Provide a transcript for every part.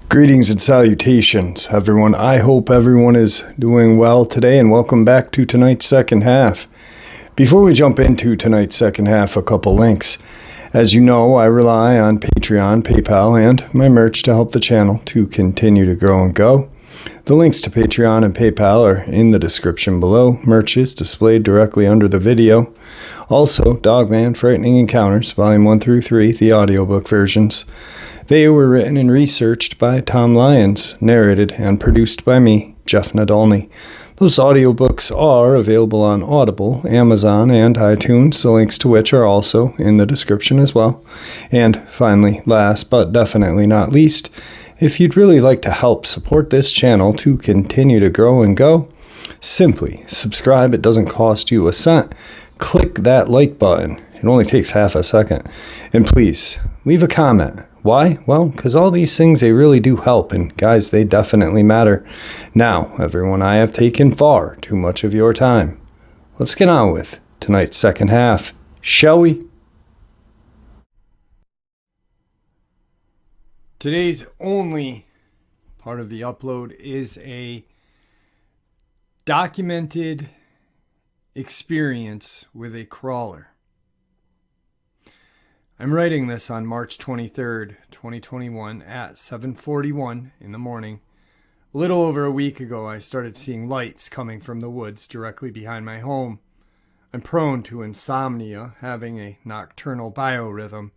Greetings and salutations, everyone. I hope everyone is doing well today, and welcome back to tonight's second half. Before we jump into tonight's second half, a couple links. As you know, I rely on Patreon, PayPal, and my merch to help the channel to continue to grow and go. The links to Patreon and PayPal are in the description below. Merch is displayed directly under the video. Also, Dogman Frightening Encounters, Volume 1 through 3, the audiobook versions. They were written and researched by Tom Lyons, narrated and produced by me, Jeff Nadolny. Those audiobooks are available on Audible, Amazon, and iTunes, the links to which are also in the description as well. And finally, last but definitely not least, if you'd really like to help support this channel to continue to grow and go, simply subscribe. It doesn't cost you a cent. Click that like button. It only takes half a second. And please, leave a comment. Why? Well, because all these things, they really do help, and guys, they definitely matter. Now, everyone, I have taken far too much of your time. Let's get on with tonight's second half, shall we? Today's only part of the upload is a documented experience with a crawler. I'm writing this on March 23rd, 2021 at 7:41 in the morning. A little over a week ago, I started seeing lights coming from the woods directly behind my home. I'm prone to insomnia, having a nocturnal biorhythm,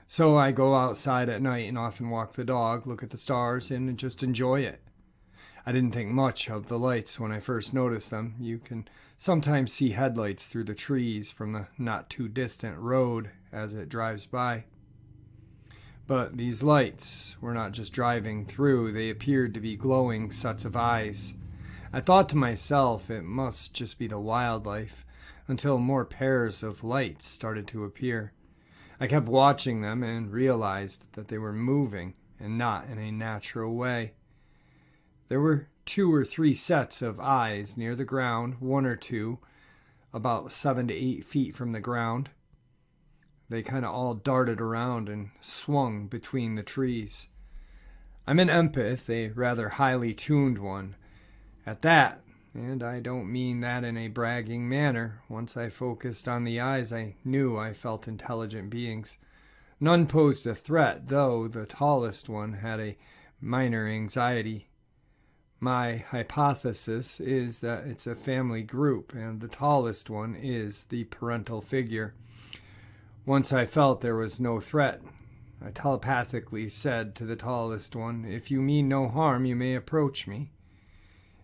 so I go outside at night and often walk the dog, look at the stars, and just enjoy it. I didn't think much of the lights when I first noticed them. You can sometimes see headlights through the trees from the not-too-distant road as it drives by. But these lights were not just driving through, they appeared to be glowing sets of eyes. I thought to myself it must just be the wildlife, until more pairs of lights started to appear. I kept watching them and realized that they were moving and not in a natural way. There were 2 or 3 sets of eyes near the ground, 1 or 2, about 7 to 8 feet from the ground. They kind of all darted around and swung between the trees. I'm an empath, a rather highly tuned one. At that, and I don't mean that in a bragging manner, once I focused on the eyes, I knew I felt intelligent beings. None posed a threat, though the tallest one had a minor anxiety. My hypothesis is that it's a family group, and the tallest one is the parental figure. Once I felt there was no threat, I telepathically said to the tallest one, "If you mean no harm, you may approach me."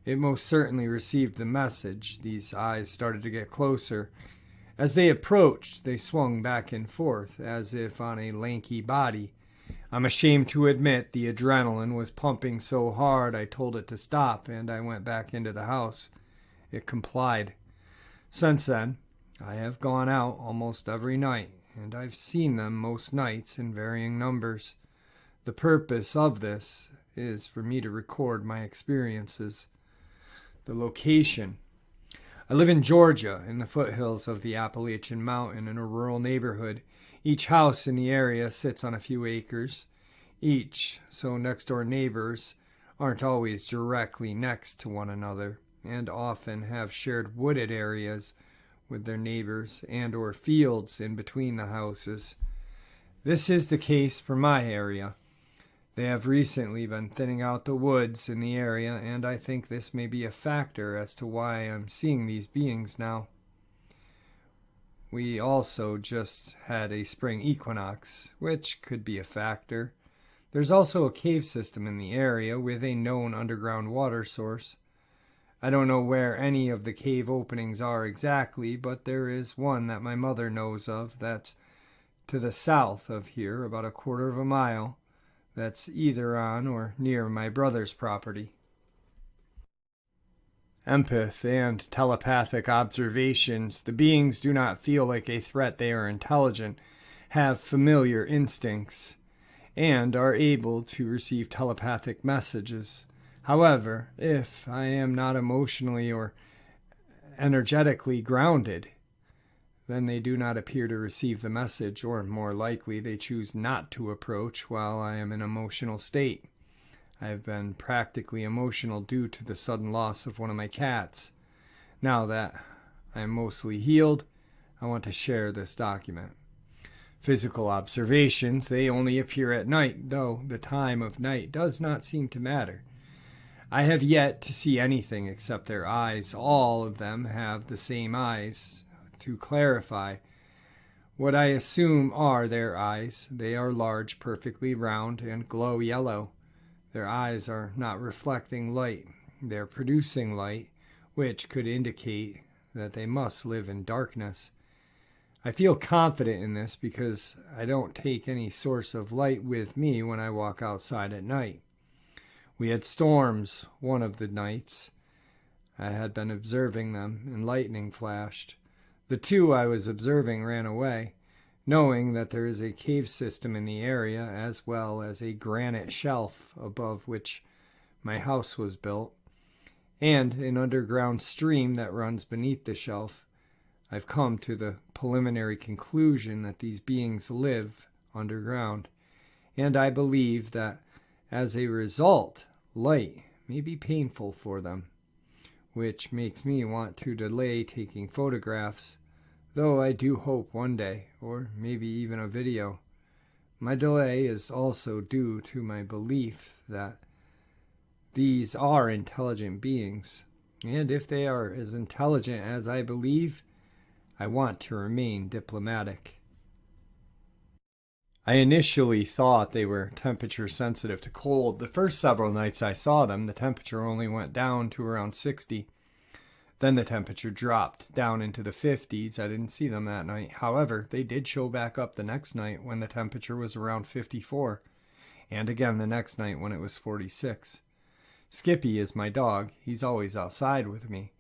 It most certainly received the message. These eyes started to get closer. As they approached, they swung back and forth, as if on a lanky body. I'm ashamed to admit the adrenaline was pumping so hard I told it to stop, and I went back into the house. It complied. Since then, I have gone out almost every night, and I've seen them most nights in varying numbers. The purpose of this is for me to record my experiences. The location. I live in Georgia, in the foothills of the Appalachian Mountain, in a rural neighborhood. Each house in the area sits on a few acres each, so next-door neighbors aren't always directly next to one another, and often have shared wooded areas with their neighbors and or fields in between the houses. This is the case for my area. They have recently been thinning out the woods in the area, and I think this may be a factor as to why I'm seeing these beings now. We also just had a spring equinox, which could be a factor. There's also a cave system in the area with a known underground water source. I don't know where any of the cave openings are exactly, but there is one that my mother knows of that's to the south of here, about a quarter of a mile, that's either on or near my brother's property. Empath and telepathic observations. The beings do not feel like a threat. They are intelligent, have familiar instincts, and are able to receive telepathic messages. However, if I am not emotionally or energetically grounded, then they do not appear to receive the message, or more likely, they choose not to approach while I am in an emotional state. I have been practically emotional due to the sudden loss of one of my cats. Now that I am mostly healed, I want to share this document. Physical observations, they only appear at night, though the time of night does not seem to matter. I have yet to see anything except their eyes. All of them have the same eyes. To clarify, what I assume are their eyes. They are large, perfectly round, and glow yellow. Their eyes are not reflecting light. They are producing light, which could indicate that they must live in darkness. I feel confident in this because I don't take any source of light with me when I walk outside at night. We had storms one of the nights. I had been observing them, and lightning flashed. The two I was observing ran away, knowing that there is a cave system in the area as well as a granite shelf above which my house was built, and an underground stream that runs beneath the shelf. I've come to the preliminary conclusion that these beings live underground, and I believe that as a result, light may be painful for them, which makes me want to delay taking photographs, though I do hope one day, or maybe even a video. My delay is also due to my belief that these are intelligent beings, and if they are as intelligent as I believe, I want to remain diplomatic. I initially thought they were temperature sensitive to cold. The first several nights I saw them, the temperature only went down to around 60. Then the temperature dropped down into the 50s. I didn't see them that night. However, they did show back up the next night when the temperature was around 54, and again the next night when it was 46. Skippy is my dog. He's always outside with me.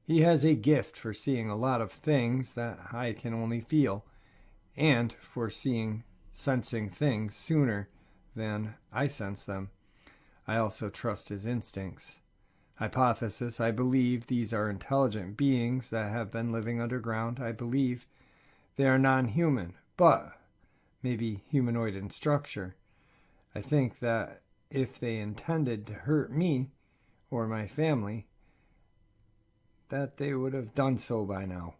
He has a gift for seeing a lot of things that I can only feel, and for sensing things sooner than I sense them. I also trust his instincts. Hypothesis: I believe these are intelligent beings that have been living underground. I believe they are non-human, but maybe humanoid in structure. I think that if they intended to hurt me or my family, that they would have done so by now.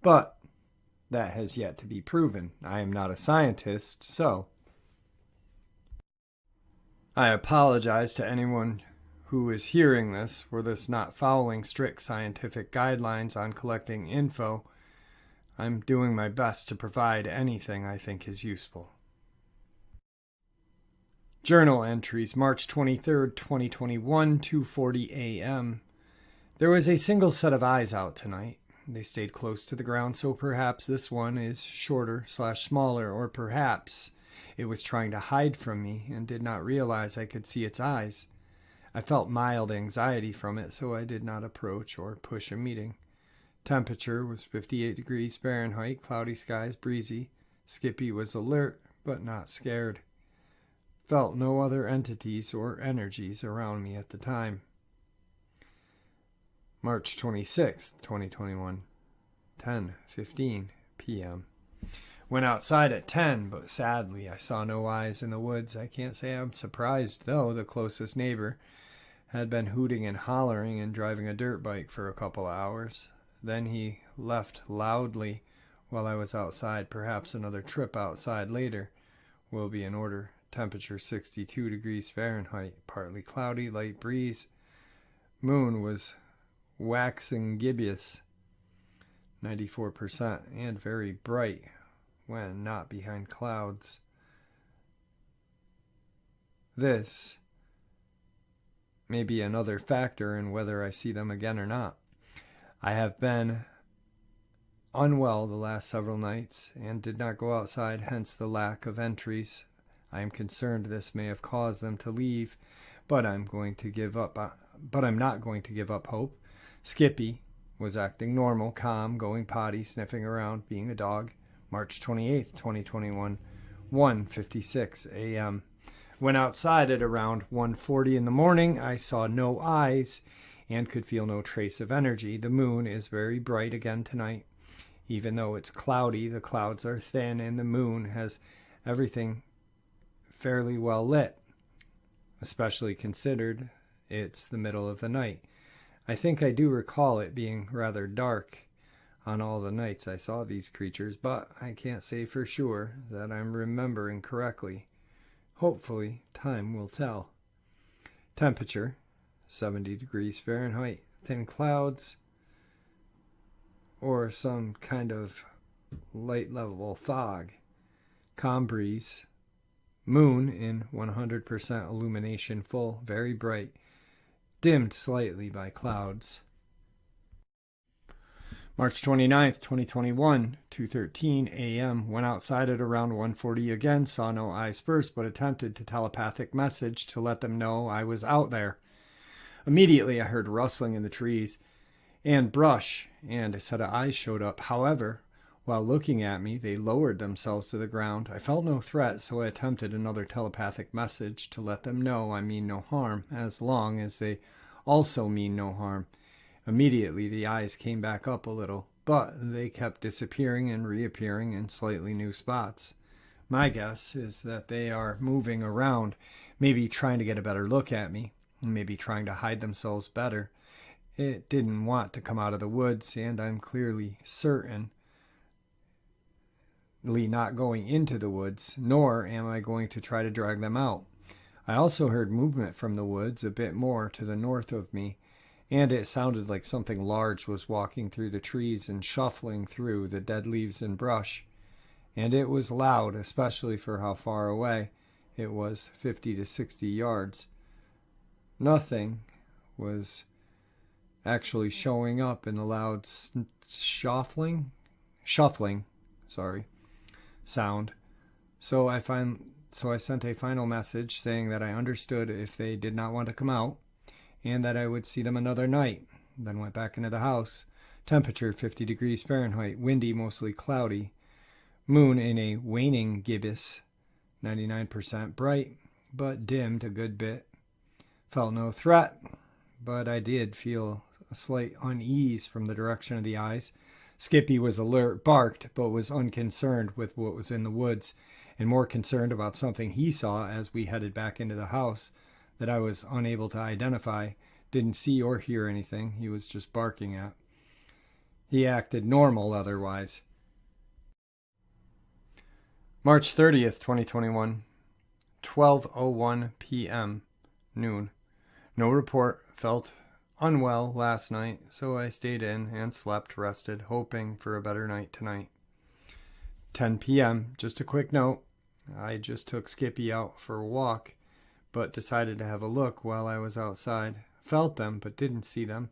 But that has yet to be proven. I am not a scientist, so I apologize to anyone who is hearing this for this not following strict scientific guidelines on collecting info. I'm doing my best to provide anything I think is useful. Journal entries, March 23rd, 2021, 2:40 a.m. There was a single set of eyes out tonight. They stayed close to the ground, so perhaps this one is shorter/smaller, or perhaps it was trying to hide from me and did not realize I could see its eyes. I felt mild anxiety from it, so I did not approach or push a meeting. Temperature was 58 degrees Fahrenheit, cloudy skies, breezy. Skippy was alert, but not scared. Felt no other entities or energies around me at the time. March 26th, 2021, 10:15 p.m. Went outside at 10, but sadly I saw no eyes in the woods. I can't say I'm surprised, though. The closest neighbor had been hooting and hollering and driving a dirt bike for a couple of hours. Then he left loudly while I was outside. Perhaps another trip outside later will be in order. Temperature 62 degrees Fahrenheit, partly cloudy, light breeze. Moon was waxing gibbous, 94%, and very bright when not behind clouds. This may be another factor in whether I see them again or not. I have been unwell the last several nights and did not go outside, hence the lack of entries. I am concerned this may have caused them to leave, but I'm not going to give up hope. Skippy was acting normal, calm, going potty, sniffing around, being a dog. March 28th, 2021, 1:56 a.m. Went outside at around 1:40 in the morning. I saw no eyes and could feel no trace of energy. The moon is very bright again tonight, Even though it's cloudy, the clouds are thin and the moon has everything fairly well lit, especially considered it's the middle of the night. I think I do recall it being rather dark on all the nights I saw these creatures, but I can't say for sure that I'm remembering correctly. Hopefully, time will tell. Temperature, 70 degrees Fahrenheit. Thin clouds or some kind of light level fog. Calm breeze. Moon in 100% illumination full, very bright. Dimmed slightly by clouds. March 29th, 2021, 2:13 a.m. Went outside at around 1:40 again. Saw no eyes first, but attempted to telepathic message to let them know I was out there. Immediately, I heard rustling in the trees and brush, and a set of eyes showed up. However, while looking at me, they lowered themselves to the ground. I felt no threat, so I attempted another telepathic message to let them know I mean no harm, as long as they also mean no harm. Immediately, the eyes came back up a little, but they kept disappearing and reappearing in slightly new spots. My guess is that they are moving around, maybe trying to get a better look at me, maybe trying to hide themselves better. It didn't want to come out of the woods, and I'm clearly certainly not going into the woods, nor am I going to try to drag them out. I also heard movement from the woods a bit more to the north of me, and it sounded like something large was walking through the trees and shuffling through the dead leaves and brush. And it was loud, especially for how far away it was, 50 to 60 yards. Nothing was actually showing up in the loud shuffling sound. So I sent a final message saying that I understood if they did not want to come out, and that I would see them another night. Then went back into the house. Temperature 50 degrees Fahrenheit, windy, mostly cloudy. Moon in a waning gibbous, 99% bright, but dimmed a good bit. Felt no threat, but I did feel a slight unease from the direction of the eyes. Skippy was alert, barked, but was unconcerned with what was in the woods, and more concerned about something he saw as we headed back into the house that I was unable to identify. Didn't see or hear anything he was just barking at. He acted normal otherwise. March 30th, 2021, 12:01 p.m., noon. No report. Felt unwell last night, so I stayed in and slept, rested, hoping for a better night tonight. 10 p.m., just a quick note. I just took Skippy out for a walk, but decided to have a look while I was outside. Felt them, but didn't see them.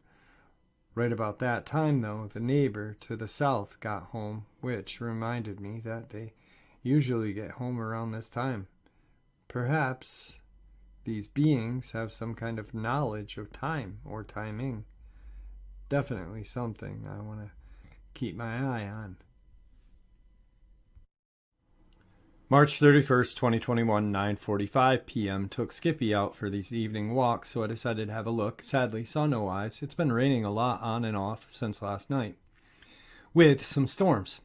Right about that time, though, the neighbor to the south got home, which reminded me that they usually get home around this time. Perhaps these beings have some kind of knowledge of time or timing. Definitely something I want to keep my eye on. March 31st, 2021, 9:45 p.m. Took Skippy out for this evening walk, so I decided to have a look. Sadly, saw no eyes. It's been raining a lot on and off since last night, with some storms.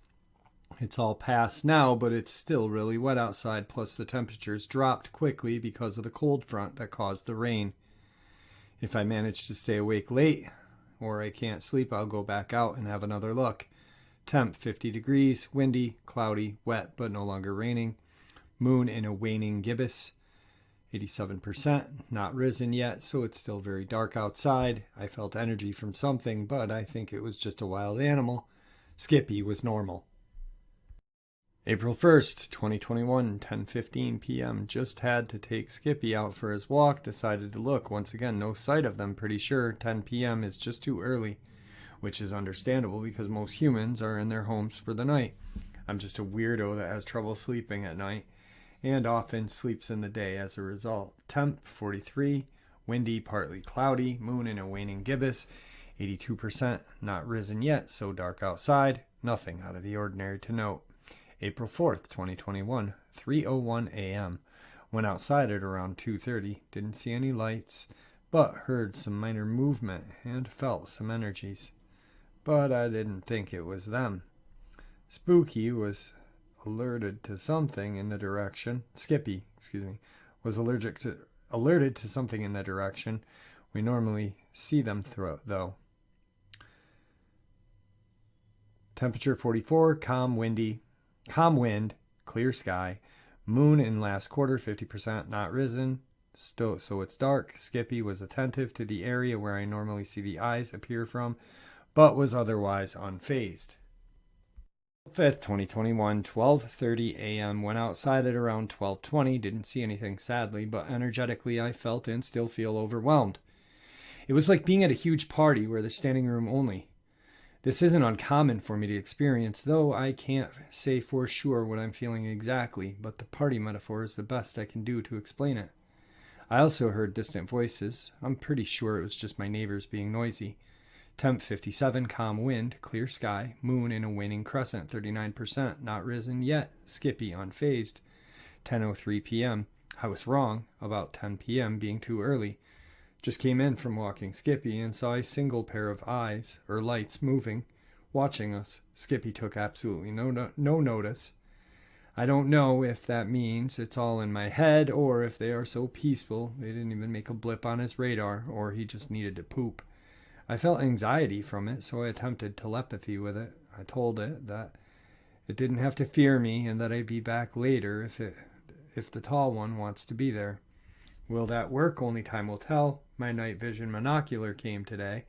It's all past now, but it's still really wet outside, plus the temperatures dropped quickly because of the cold front that caused the rain. If I manage to stay awake late, or I can't sleep, I'll go back out and have another look. Temp 50 degrees, windy, cloudy, wet, but no longer raining. Moon in a waning gibbous, 87%, not risen yet, so it's still very dark outside. I felt energy from something, but I think it was just a wild animal. Skippy was normal. April 1st, 2021, 10:15 p.m. Just had to take Skippy out for his walk. Decided to look. Once again, no sight of them. Pretty sure 10 p.m. is just too early, which is understandable because most humans are in their homes for the night. I'm just a weirdo that has trouble sleeping at night and often sleeps in the day as a result. Temp 43, windy, partly cloudy, moon in a waning gibbous, 82%, not risen yet, so dark outside, nothing out of the ordinary to note. April 4th, 2021, 3:01 a.m. Went outside at around 2:30, didn't see any lights, but heard some minor movement and felt some energies. But I didn't think it was them. Spooky was alerted to something in the direction. Skippy, was alerted to something in the direction we normally see them through, though. Temperature 44, calm wind, clear sky. Moon in last quarter 50% not risen, so it's dark. Skippy was attentive to the area where I normally see the eyes appear from, but was otherwise unfazed. 5th, 2021, 12:30 a.m. Went outside at around 12:20. Didn't see anything, sadly, but energetically I felt and still feel overwhelmed. It was like being at a huge party where there's standing room only. This isn't uncommon for me to experience, though I can't say for sure what I'm feeling exactly, but the party metaphor is the best I can do to explain it. I also heard distant voices. I'm pretty sure it was just my neighbors being noisy. Temp 57, calm wind, clear sky, moon in a waning crescent, 39%, not risen yet, Skippy unfazed. 10:03 p.m. I was wrong about 10 p.m. being too early. Just came in from walking Skippy and saw a single pair of eyes, or lights, moving, watching us. Skippy took absolutely no notice. I don't know if that means it's all in my head, or if they are so peaceful they didn't even make a blip on his radar, or he just needed to poop. I felt anxiety from it, so I attempted telepathy with it. I told it that it didn't have to fear me and that I'd be back later if the tall one wants to be there. Will that work? Only time will tell. My night vision monocular came today,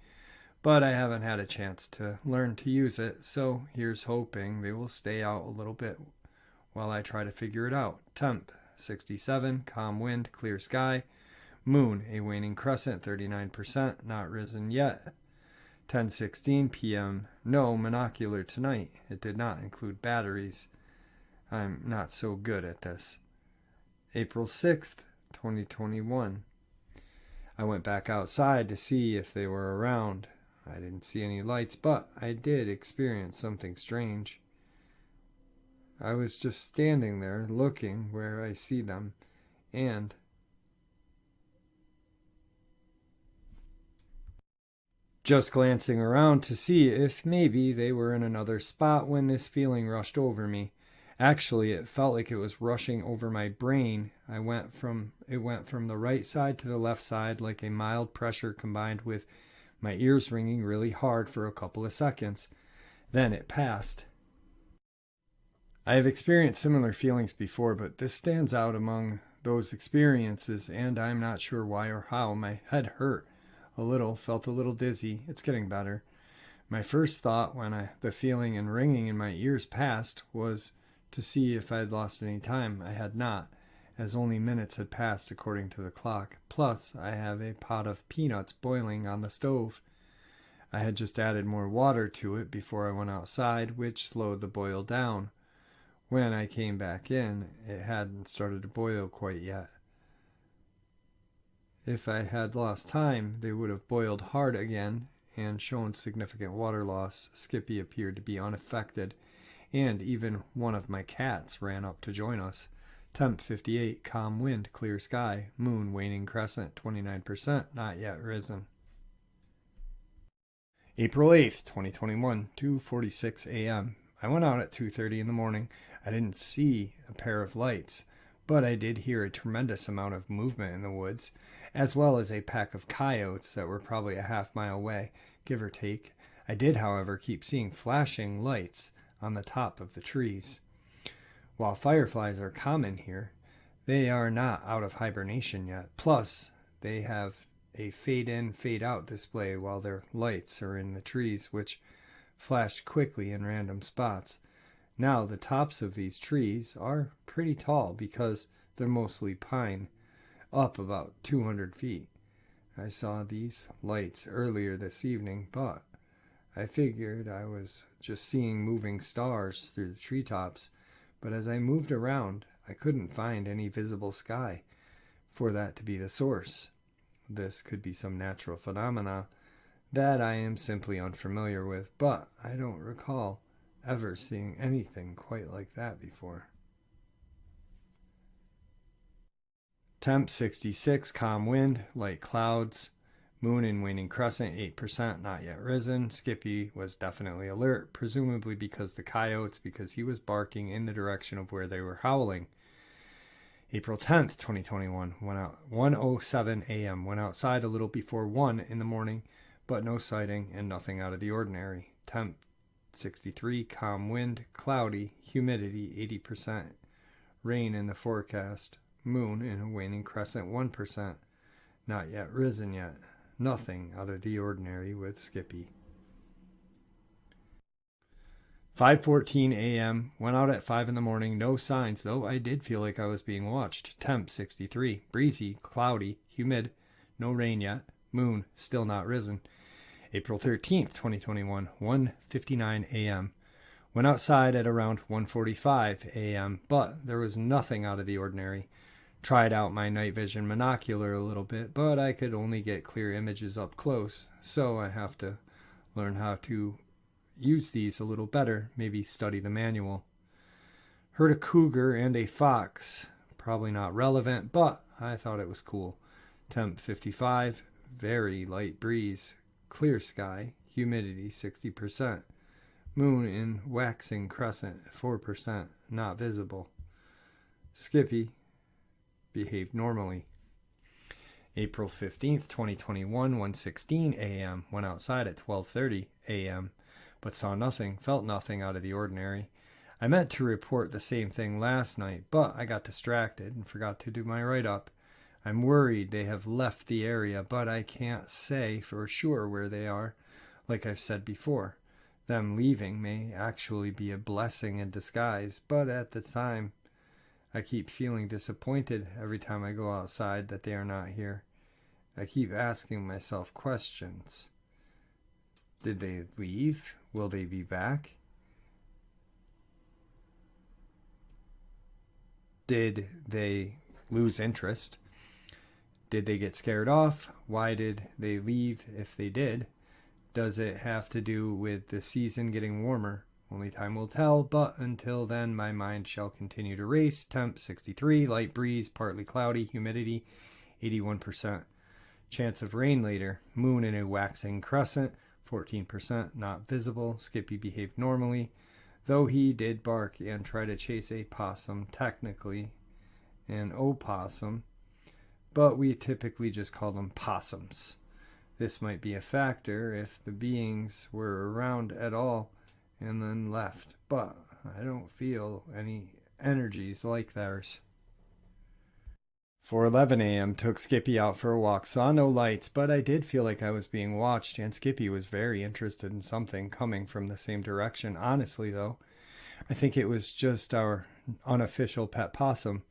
but I haven't had a chance to learn to use it, so here's hoping they will stay out a little bit while I try to figure it out. Temp 67, calm wind, clear sky, moon a waning crescent, 39%, not risen yet. 10:16 p.m. No monocular tonight. It did not include batteries. I'm not so good at this. April 6th, 2021. I went back outside to see if they were around. I didn't see any lights, but I did experience something strange. I was just standing there looking where I see them, and just glancing around to see if maybe they were in another spot when this feeling rushed over me. Actually, it felt like it was rushing over my brain. It went from the right side to the left side like a mild pressure combined with my ears ringing really hard for a couple of seconds. Then it passed. I have experienced similar feelings before, but this stands out among those experiences, and I'm not sure why or how. My head hurt a little, felt a little dizzy. It's getting better. My first thought when the feeling and ringing in my ears passed was to see if I had lost any time. I had not, as only minutes had passed according to the clock. Plus, I have a pot of peanuts boiling on the stove. I had just added more water to it before I went outside, which slowed the boil down. When I came back in, it hadn't started to boil quite yet. If I had lost time, they would have boiled hard again and shown significant water loss. Skippy appeared to be unaffected, and even one of my cats ran up to join us. Temp 58, calm wind, clear sky, moon waning crescent, 29%, not yet risen. April 8th, 2021, 2:46 a.m. I went out at 2:30 in the morning. I didn't see a pair of lights, but I did hear a tremendous amount of movement in the woods, as well as a pack of coyotes that were probably a half-mile away, give or take. I did, however, keep seeing flashing lights on the top of the trees. While fireflies are common here, they are not out of hibernation yet. Plus, they have a fade-in, fade-out display while their lights are in the trees, which flash quickly in random spots. Now, the tops of these trees are pretty tall because they're mostly pine, up about 200 feet. I saw these lights earlier this evening, but I figured I was just seeing moving stars through the treetops. But as I moved around, I couldn't find any visible sky for that to be the source. This could be some natural phenomena that I am simply unfamiliar with, but I don't recall ever seeing anything quite like that before. Temp 66, calm wind, light clouds, Moon in waning crescent, 8%, not yet risen. Skippy was definitely alert, presumably because he was barking in the direction of where they were howling. April 10th, 2021, 1:07 a.m. Went outside a little before 1 in the morning, but no sighting and nothing out of the ordinary. Temp 63, calm wind, cloudy, humidity 80%, rain in the forecast. Moon in a waning crescent, 1%, not yet risen yet. Nothing out of the ordinary with Skippy. 5:14 a.m. Went out at 5 in the morning. No signs, though I did feel like I was being watched. Temp 63. Breezy, cloudy, humid. No rain yet. Moon still not risen. April 13th, 2021. 1:59 a.m. Went outside at around 1:45 a.m., but there was nothing out of the ordinary. Tried out my night vision monocular a little bit, but I could only get clear images up close, so I have to learn how to use these a little better, maybe study the manual. Heard a cougar and a fox. Probably not relevant, but I thought it was cool. Temp 55, very light breeze, clear sky, humidity 60%. Moon in waxing crescent, 4%, not visible. Skippy behaved normally. April 15th, 2021, 1:16 a.m. Went outside at 12:30 a.m., but saw nothing, felt nothing out of the ordinary. I meant to report the same thing last night, but I got distracted and forgot to do my write-up. I'm worried they have left the area, but I can't say for sure where they are, like I've said before. Them leaving may actually be a blessing in disguise, but at the time, I keep feeling disappointed every time I go outside that they are not here. I keep asking myself questions. Did they leave? Will they be back? Did they lose interest? Did they get scared off? Why did they leave if they did? Does it have to do with the season getting warmer? Only time will tell, but until then, my mind shall continue to race. Temp 63, light breeze, partly cloudy, humidity 81%. Chance of rain later. Moon in a waxing crescent, 14%, not visible. Skippy behaved normally, though he did bark and try to chase a possum, technically an opossum, but we typically just call them possums. This might be a factor if the beings were around at all and then left, but I don't feel any energies like theirs. 4:11 a.m. Took Skippy out for a walk. Saw no lights, but I did feel like I was being watched, and Skippy was very interested in something coming from the same direction. Honestly, though, I think it was just our unofficial pet possum.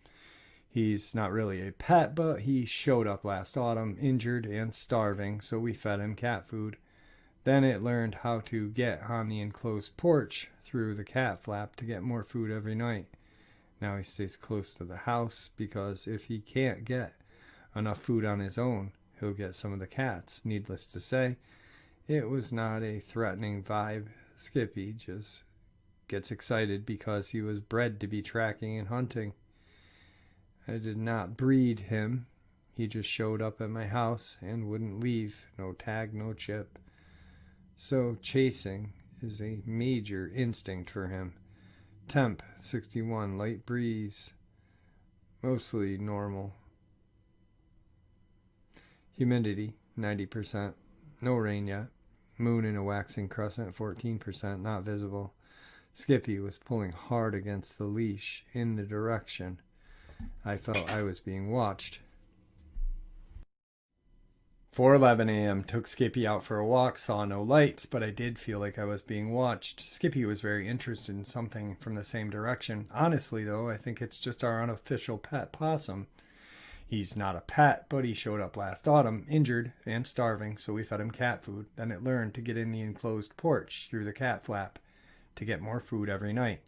He's not really a pet, but he showed up last autumn, injured and starving, so we fed him cat food. Then it learned how to get on the enclosed porch through the cat flap to get more food every night. Now he stays close to the house because if he can't get enough food on his own, he'll get some of the cats. Needless to say, it was not a threatening vibe. Skippy just gets excited because he was bred to be tracking and hunting. I did not breed him. He just showed up at my house and wouldn't leave. No tag, no chip. So chasing is a major instinct for him. Temp 61, light breeze, mostly normal. Humidity 90%, no rain yet. Moon in a waxing crescent, 14%, not visible. Skippy was pulling hard against the leash in the direction I felt I was being watched. 4:11 a.m. Took Skippy out for a walk. Saw no lights, but I did feel like I was being watched. Skippy was very interested in something from the same direction. Honestly, though, I think it's just our unofficial pet possum. He's not a pet, but he showed up last autumn, injured and starving, so we fed him cat food. Then it learned to get in the enclosed porch through the cat flap to get more food every night.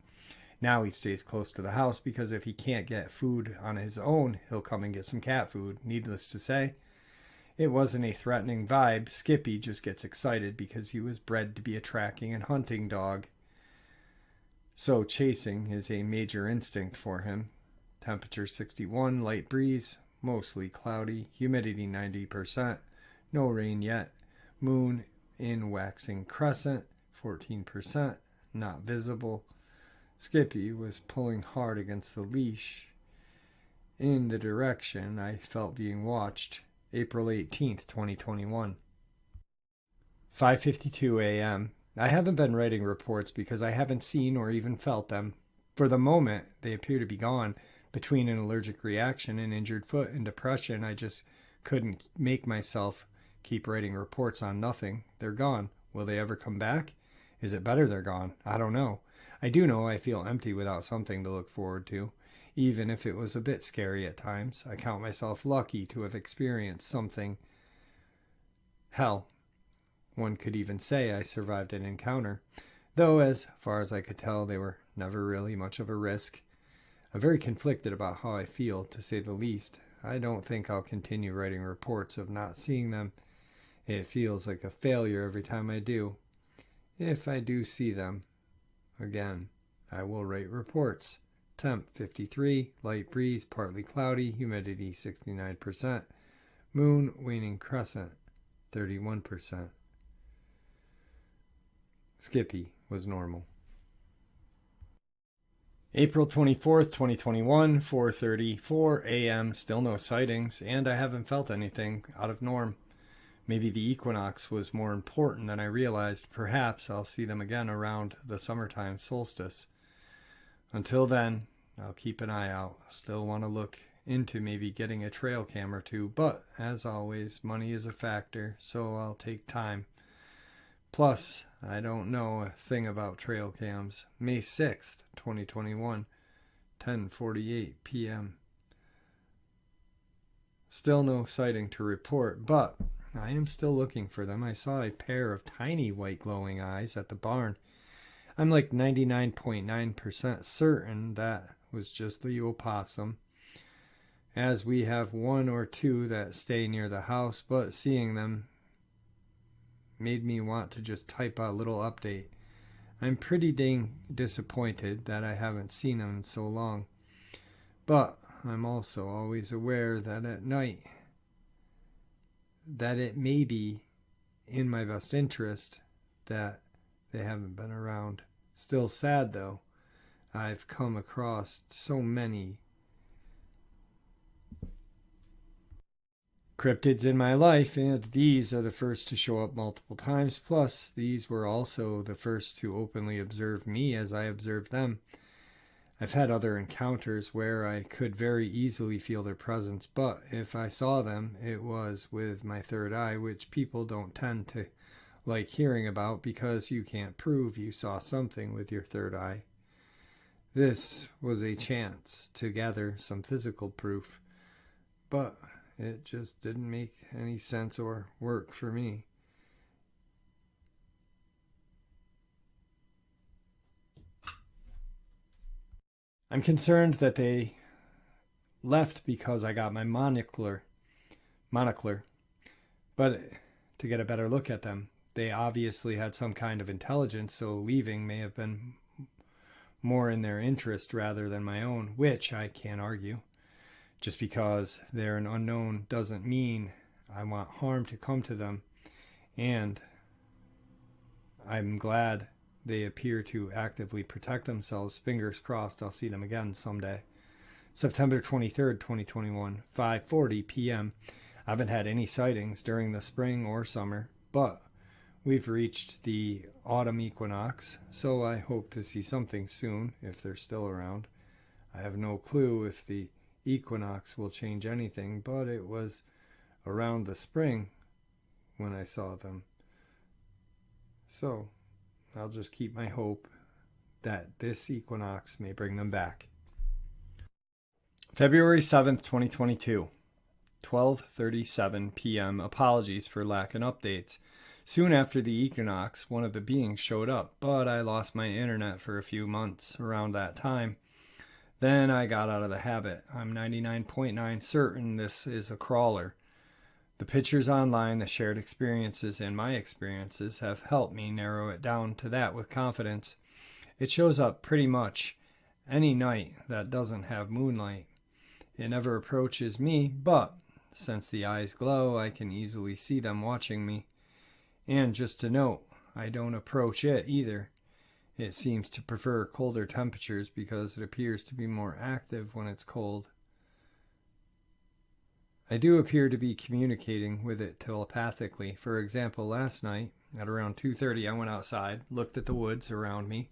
Now he stays close to the house because if he can't get food on his own, he'll come and get some cat food. Needless to say, it wasn't a threatening vibe. Skippy just gets excited because he was bred to be a tracking and hunting dog. So chasing is a major instinct for him. Temperature 61, light breeze, mostly cloudy, humidity 90%, No rain yet. Moon in waxing crescent, 14%, not visible. Skippy was pulling hard against the leash in the direction I felt being watched. April 18th, 2021. 5:52 a.m. I haven't been writing reports because I haven't seen or even felt them. For the moment, they appear to be gone. Between an allergic reaction, an injured foot, and depression, I just couldn't make myself keep writing reports on nothing. They're gone. Will they ever come back? Is it better they're gone? I don't know. I do know I feel empty without something to look forward to. Even if it was a bit scary at times, I count myself lucky to have experienced something. Hell, one could even say I survived an encounter, though as far as I could tell, they were never really much of a risk. I'm very conflicted about how I feel, to say the least. I don't think I'll continue writing reports of not seeing them. It feels like a failure every time I do. If I do see them again, I will write reports. Temp 53, light breeze, partly cloudy, humidity 69%, moon waning crescent 31%. Skippy was normal. April 24th, 2021, 4:34 a.m. Still no sightings, and I haven't felt anything out of norm. Maybe the equinox was more important than I realized. Perhaps I'll see them again around the summertime solstice. Until then, I'll keep an eye out. Still want to look into maybe getting a trail cam or two, but as always, money is a factor, so I'll take time. Plus, I don't know a thing about trail cams. May 6th, 2021, 10:48 p.m. Still no sighting to report, but I am still looking for them. I saw a pair of tiny white glowing eyes at the barn. I'm like 99.9% certain that was just the opossum, as we have one or two that stay near the house, but seeing them made me want to just type a little update. I'm pretty dang disappointed that I haven't seen them in so long, but I'm also always aware that at night that it may be in my best interest that they haven't been around. Still sad though. I've come across so many cryptids in my life, and these are the first to show up multiple times. Plus, these were also the first to openly observe me as I observed them. I've had other encounters where I could very easily feel their presence, but if I saw them, it was with my third eye, which people don't tend to like hearing about because you can't prove you saw something with your third eye. This was a chance to gather some physical proof, but it just didn't make any sense or work for me. I'm concerned that they left because I got my monocular, but to get a better look at them. They obviously had some kind of intelligence, so leaving may have been more in their interest rather than my own, which I can't argue. Just because they're an unknown doesn't mean I want harm to come to them, and I'm glad they appear to actively protect themselves. Fingers crossed I'll see them again someday. September 23rd, 2021, 5:40 p.m. I haven't had any sightings during the spring or summer, but we've reached the autumn equinox, so I hope to see something soon if they're still around. I have no clue if the equinox will change anything, but it was around the spring when I saw them. So I'll just keep my hope that this equinox may bring them back. February 7th, 2022, 12:37 p.m. Apologies for lack of updates. Soon after the equinox, one of the beings showed up, but I lost my internet for a few months around that time. Then I got out of the habit. I'm 99.9 certain this is a crawler. The pictures online, the shared experiences, and my experiences have helped me narrow it down to that with confidence. It shows up pretty much any night that doesn't have moonlight. It never approaches me, but Since the eyes glow, I can easily see them watching me. And just to note, I don't approach it either. It seems to prefer colder temperatures because it appears to be more active when it's cold. I do appear to be communicating with it telepathically. For example, last night at around 2:30, I went outside, looked at the woods around me.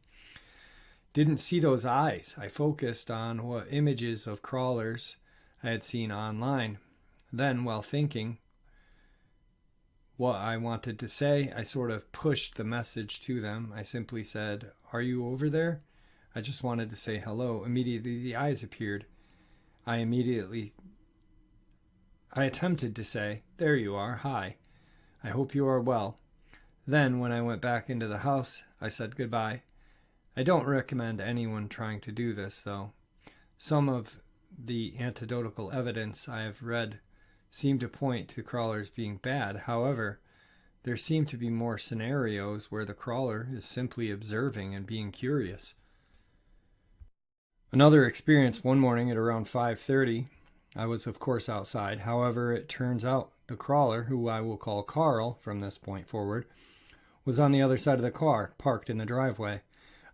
Didn't see those eyes. I focused on what images of crawlers I had seen online. Then, while thinking what I wanted to say, I sort of pushed the message to them. I simply said, "Are you over there?" I just wanted to say hello. Immediately, the eyes appeared. I attempted to say, "There you are, hi. I hope you are well." Then, when I went back into the house, I said goodbye. I don't recommend anyone trying to do this, though. Some of the anecdotal evidence I have read seem to point to crawlers being bad. However, there seem to be more scenarios where the crawler is simply observing and being curious. Another experience one morning at around 5:30, I was of course outside. However, it turns out the crawler, who I will call Carl from this point forward, was on the other side of the car, parked in the driveway.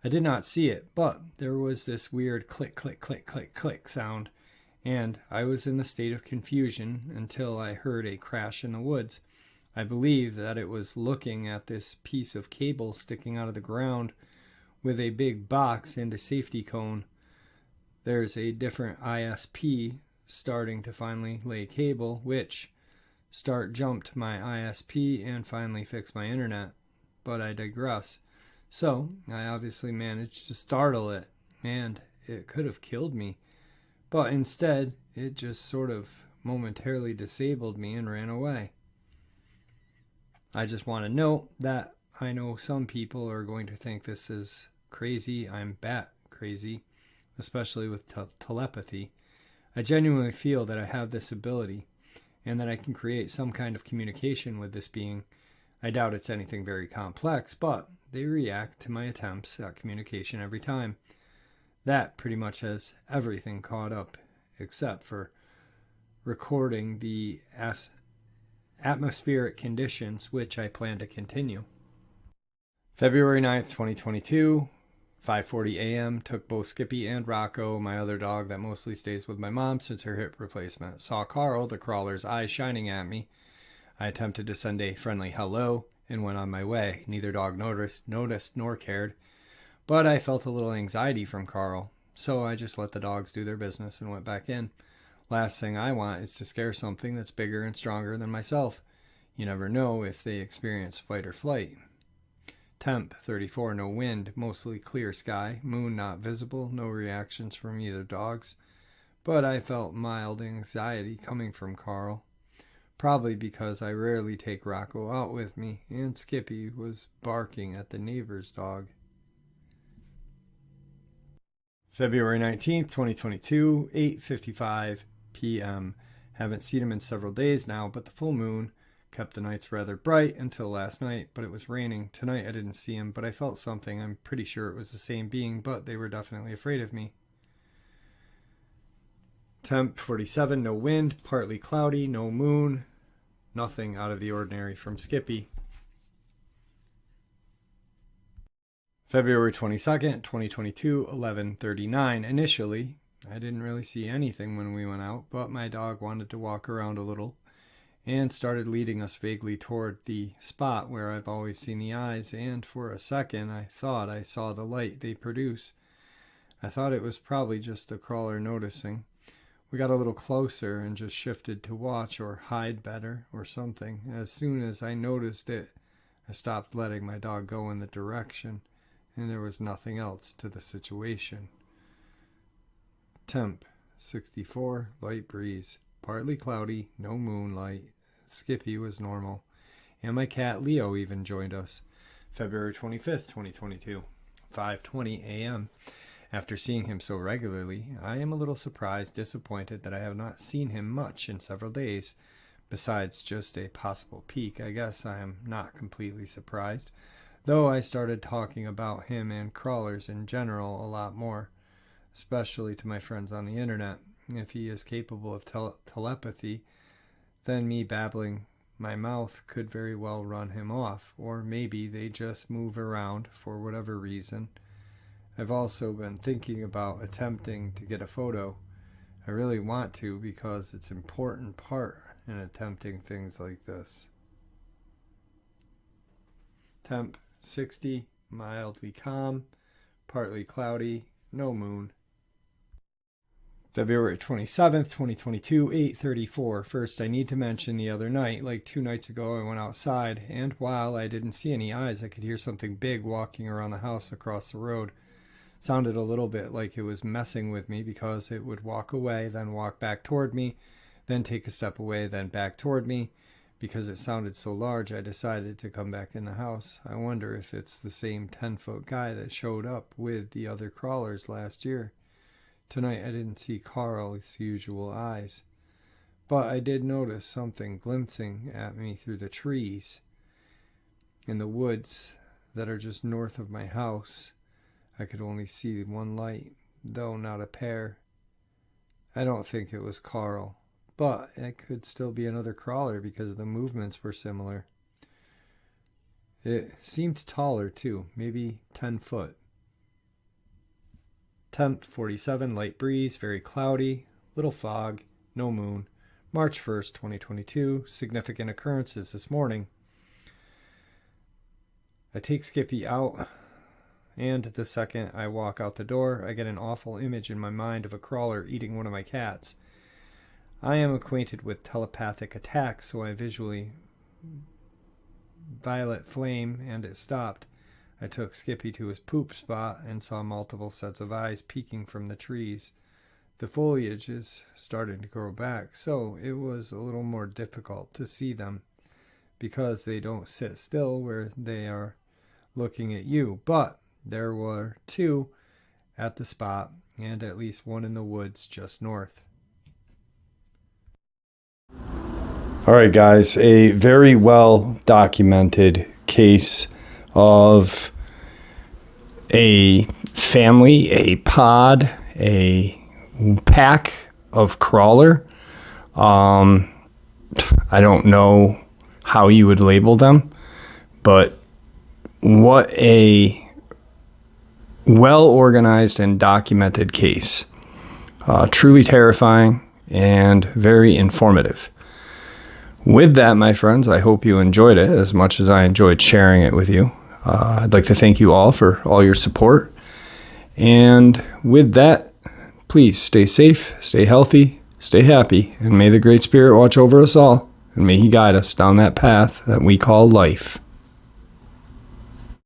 I did not see it, but there was this weird click, click, click, click, click sound, and I was in a state of confusion until I heard a crash in the woods. I believe that it was looking at this piece of cable sticking out of the ground with a big box and a safety cone. There's a different ISP starting to finally lay cable, which jumped my ISP and finally fixed my internet. But I digress. So, I obviously managed to startle it, and it could have killed me. But instead, it just sort of momentarily disabled me and ran away. I just want to note that I know some people are going to think this is crazy. I'm bat crazy, especially with telepathy. I genuinely feel that I have this ability and that I can create some kind of communication with this being. I doubt it's anything very complex, but they react to my attempts at communication every time. That pretty much has everything caught up, except for recording the atmospheric conditions, which I plan to continue. February 9th, 2022, 5:40 a.m., took both Skippy and Rocco, my other dog that mostly stays with my mom since her hip replacement. Saw Carl, the crawler's eyes shining at me. I attempted to send a friendly hello and went on my way. Neither dog noticed nor cared, but I felt a little anxiety from Carl, so I just let the dogs do their business and went back in. Last thing I want is to scare something that's bigger and stronger than myself. You never know if they experience fight or flight. Temp 34, no wind, mostly clear sky, moon not visible, no reactions from either dogs, but I felt mild anxiety coming from Carl. Probably because I rarely take Rocco out with me, and Skippy was barking at the neighbor's dog. February 19th, 2022, 8:55 p.m. Haven't seen him in several days now, but the full moon kept the nights rather bright until last night, but it was raining. Tonight I didn't see him, but I felt something. I'm pretty sure it was the same being, but they were definitely afraid of me. Temp 47, no wind, partly cloudy, no moon. Nothing out of the ordinary from Skippy. February 22nd, 2022, 11:39. Initially, I didn't really see anything when we went out, but my dog wanted to walk around a little and started leading us vaguely toward the spot where I've always seen the eyes, and for a second I thought I saw the light they produce. I thought it was probably just the crawler noticing. We got a little closer and just shifted to watch or hide better or something. As soon as I noticed it, I stopped letting my dog go in the direction, and there was nothing else to the situation. Temp 64, light breeze, partly cloudy, no moonlight. Skippy was normal, and my cat Leo even joined us. February 25th, 2022, 5:20 a.m. After seeing him so regularly, I am a little surprised, disappointed that I have not seen him much in several days. Besides just a possible peek, I guess I am not completely surprised, though I started talking about him and crawlers in general a lot more, especially to my friends on the internet. If he is capable of telepathy, then me babbling my mouth could very well run him off, or maybe they just move around for whatever reason. I've also been thinking about attempting to get a photo. I really want to because it's an important part in attempting things like this. Temp 60, mildly calm, partly cloudy, no moon. February 27th, 2022, 8:34. First, I need to mention the other night, like 2 nights ago, I went outside, and while I didn't see any eyes, I could hear something big walking around the house across the road. It sounded a little bit like it was messing with me because it would walk away, then walk back toward me, then take a step away, then back toward me. Because it sounded so large, I decided to come back in the house. I wonder if it's the same 10-foot guy that showed up with the other crawlers last year. Tonight I didn't see Carl's usual eyes, but I did notice something glimpsing at me through the trees in the woods that are just north of my house. I could only see one light, though not a pair. I don't think it was Carl, but it could still be another crawler because the movements were similar. It seemed taller too, maybe 10 foot. Temp 47, light breeze, very cloudy, little fog, no moon. March 1st, 2022, significant occurrences this morning. I take Skippy out, and the second I walk out the door, I get an awful image in my mind of a crawler eating one of my cats. I am acquainted with telepathic attacks, so I visually violet flame, and it stopped. I took Skippy to his poop spot and saw multiple sets of eyes peeking from the trees. The foliage is starting to grow back, so it was a little more difficult to see them because they don't sit still where they are looking at you. But there were 2 at the spot and at least 1 in the woods just north. All right, guys, a very well documented case of a family, a pod, a pack of crawler. I don't know how you would label them, but what a well-organized and documented case. Truly terrifying and very informative. With that, my friends, I hope you enjoyed it as much as I enjoyed sharing it with you. I'd like to thank you all for all your support. And with that, please stay safe, stay healthy, stay happy, and may the Great Spirit watch over us all, and may He guide us down that path that we call life.